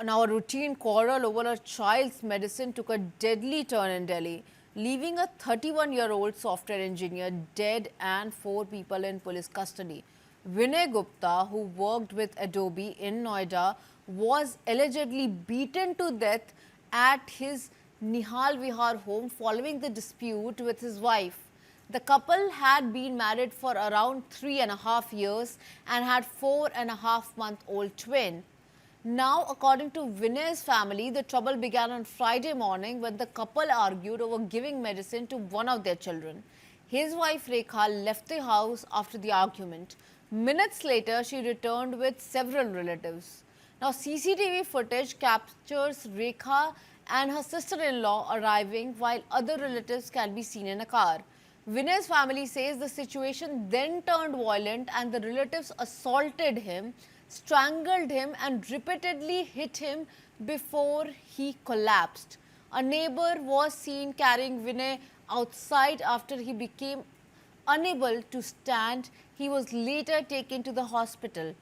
Now, a routine quarrel over a child's medicine took a deadly turn in Delhi, leaving a 31-year-old software engineer dead and 4 people in police custody. Vinay Gupta, who worked with Adobe in Noida, was allegedly beaten to death at his Nihal Vihar home following the dispute with his wife. The couple had been married for around 3.5 years and had 4.5-month-old twin. Now, according to Vinay's family, the trouble began on Friday morning when the couple argued over giving medicine to one of their children. His wife Rekha left the house after the argument. Minutes later, she returned with several relatives. Now, CCTV footage captures Rekha and her sister-in-law arriving while other relatives can be seen in a car. Vinay's family says the situation then turned violent and the relatives assaulted him, strangled him and repeatedly hit him before he collapsed. A neighbor was seen carrying Vinay outside after he became unable to stand. He was later taken to the hospital.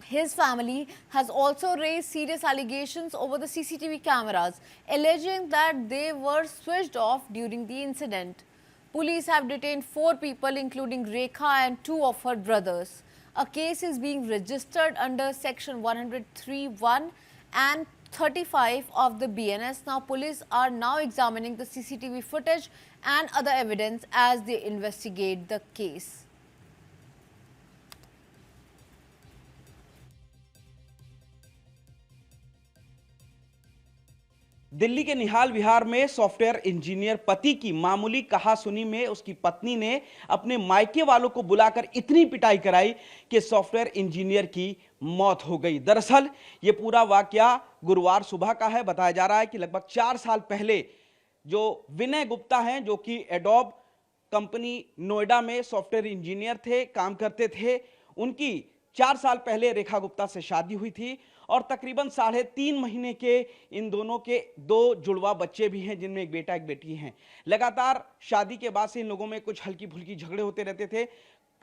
His family has also raised serious allegations over the CCTV cameras, alleging that they were switched off during the incident. Police have detained 4 people, including Rekha and 2 of her brothers. A case is being registered under Section 103(1) and 35 of the BNS. Now, police are now examining the CCTV footage and other evidence as they investigate the case. Delhi के निहाल विहार में software engineer पति की मामूली कहासुनी में उसकी पत्नी ने अपने मायके वालों को बुलाकर इतनी पिटाई कराई कि सॉफ्टवेयर इंजीनियर की मौत हो गई। दरअसल ये पूरा वाकया गुरुवार सुबह का है। बताया जा रहा है कि लगभग 4 साल पहले जो विनय गुप्ता हैं, जो कि एडोब कंपनी नोएडा में सॉफ्टवेयर इंजीनियर थे, काम करते थे, उनकी 4 साल पहले रेखा गुप्ता से शादी हुई थी और तकरीबन 3.5 महीने के इन दोनों के 2 जुड़वा बच्चे भी हैं, जिनमें एक बेटा एक बेटी हैं। लगातार शादी के बाद से इन लोगों में कुछ हल्की फुल्की झगड़े होते रहते थे।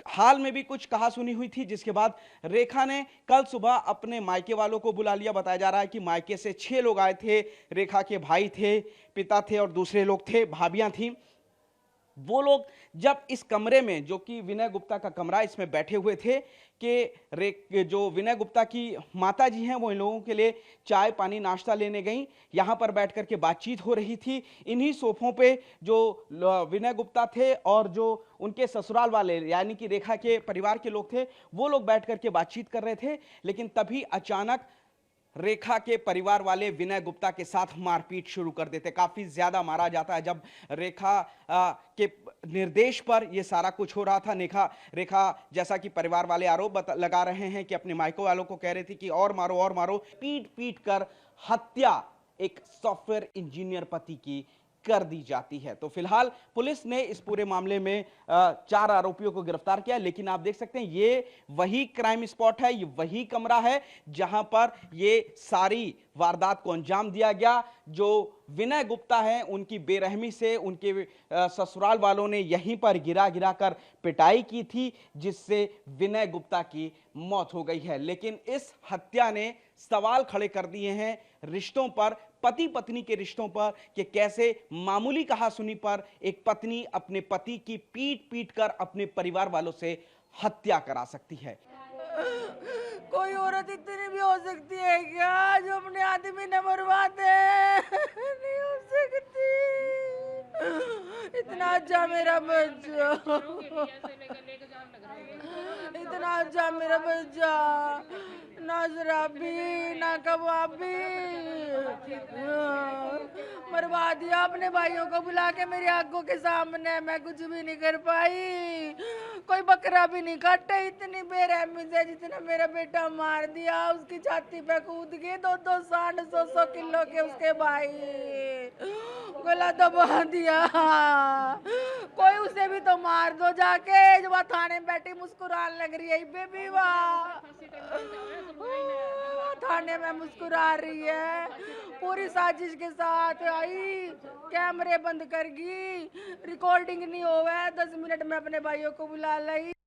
हाल में भी कुछ कहासुनी हुई थी, जिसके बाद रेखा ने कल सुबह अपने मायके वालों को बुला लिया। बताया जा रहा है कि मायके से 6 लोग आए थे। रेखा के भाई थे, पिता थे और दूसरे लोग थे, भाभियां थी। वो लोग जब इस कमरे में, जो कि विनय गुप्ता का कमरा, इसमें बैठे हुए थे कि जो विनय गुप्ता की माता जी हैं वो इन लोगों के लिए चाय पानी नाश्ता लेने गई। यहाँ पर बैठ कर के बातचीत हो रही थी। इन्हीं सोफों पे जो विनय गुप्ता थे और जो उनके ससुराल वाले यानी कि रेखा के परिवार के लोग थे, वो लोग बैठ कर के बातचीत कर रहे थे। लेकिन तभी अचानक रेखा के परिवार वाले विनय गुप्ता के साथ मारपीट शुरू कर देते। काफी ज्यादा मारा जाता है। जब रेखा के निर्देश पर यह सारा कुछ हो रहा था, रेखा जैसा कि परिवार वाले आरोप लगा रहे हैं कि अपने मायको वालों को कह रही थी कि और मारो, पीट पीट कर हत्या एक सॉफ्टवेयर इंजीनियर पति की कर दी जाती है। तो फिलहाल पुलिस ने इस पूरे मामले में 4 आरोपियों को गिरफ्तार किया। लेकिन आप देख सकते हैं ये वही क्राइम स्पॉट है, ये वही कमरा है जहां पर ये सारी वारदात को अंजाम दिया गया। जो विनय गुप्ता हैं, उनकी बेरहमी से उनके ससुराल वालों ने यहीं पर गिरा कर पिटाई की थी, जिससे विनय गुप्ता की मौत हो गई है। लेकिन इस हत्या ने सवाल खड़े कर दिए हैं रिश्तों पर, पति पत्नी के रिश्तों पर, कि कैसे मामूली कहासुनी पर एक पत्नी अपने पति की पीट पीट कर अपने परिवार वालों से हत्या करा सकती है। कोई औरत इतनी भी हो सकती है क्या जो अपने आदमी न मरवा दे? नहीं हो सकती। इतना अच्छा मेरा बच्चा, इतना अच्छा मेरा बच्चा, ना शराबी ना कबाबी, मरवा दिया अपने भाइयों को बुला के मेरी आंखों के सामने। मैं कुछ भी नहीं कर पाई, कोई बकरा भी नहीं काटा इतनी बेरहमी से जितना मेरा बेटा मार दिया। उसकी छाती पे कूद के 2-2 सांड 100-100 किलो के उसके भाई, गला दबा दिया। कोई उसे भी तो मार दो जाके, जो वह थाने में बैठी मुस्कुराने लग रही है। बेबी वाह, थाने में मुस्कुरा रही है, पूरी साजिश के साथ आई, कैमरे बंद कर गई, रिकॉर्डिंग नहीं होवे, 10 मिनट में अपने भाइयों को बुला लाई।